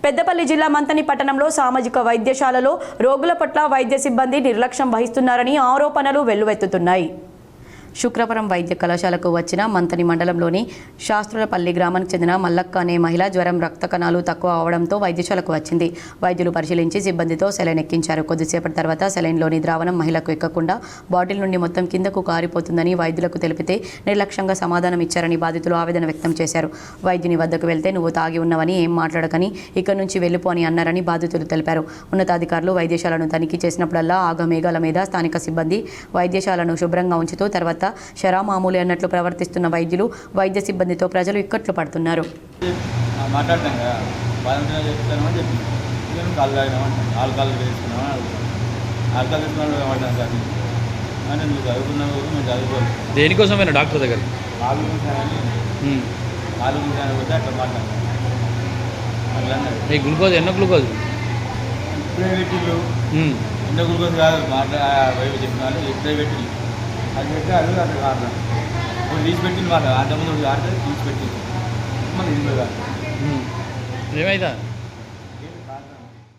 పెద్దపల్లి జిల్లా మంతని పట్టణంలో సామాజిక వైద్యశాలలో రోగుల పట్ల వైద్య సిబ్బంది నిర్లక్ష్యం వహిస్తున్నారని ఆరోపణలు వెల్లువెత్తుతున్నాయి. శుక్రవారం వైద్య కళాశాలకు వచ్చిన మంతని మండలంలోని శాస్త్రులపల్లి గ్రామానికి చెందిన మల్లక్క అనే మహిళ జ్వరం, రక్త కణాలు తక్కువ అవడంతో వైద్యశాలకు వచ్చింది. వైద్యులు పరిశీలించి సిబ్బందితో సెలైన్ ఎక్కించారు. కొద్దిసేపటి తర్వాత సెలైన్లోని ద్రావణం మహిళకు ఎక్కకుండా బాటిల్ నుండి మొత్తం కిందకు కారిపోతుందని వైద్యులకు తెలిపితే నిర్లక్ష్యంగా సమాధానం ఇచ్చారని బాధితులు ఆవేదన వ్యక్తం చేశారు. వైద్యుని వద్దకు వెళ్తే నువ్వు తాగి ఉన్నవని, ఏం మాట్లాడకని, ఇక్కడి నుంచి వెళ్ళిపో అని అన్నారని బాధితులు తెలిపారు. ఉన్నతాధికారులు వైద్యశాలను తనిఖీ చేసినప్పుడల్లా ఆగమేఘాల మీద స్థానిక సిబ్బంది వైద్యశాలను శుభ్రంగా ఉంచుతూ తర్వాత శరామామూలు అన్నట్లు ప్రవర్తిస్తున్న వైద్యులు, వైద్య సిబ్బందితో ప్రజలు ఇక్కట్లు పడుతున్నారు. దేనికోసమైనా డాక్టర్ దగ్గర గ్లూకోజ్ ఎన్నో గ్లూకోజ్ ఎన్నో గ్లూకోజ్ కాదు చెప్పినారు. ఇప్పుడే పెట్టి అది పెట్టి అది అక్కడ కారణం ఇప్పుడు తీసి పెట్టింది వాళ్ళు అంతకుముందు ఆడితే తీసి పెట్టింది మళ్ళీ ఇది ఏమైందా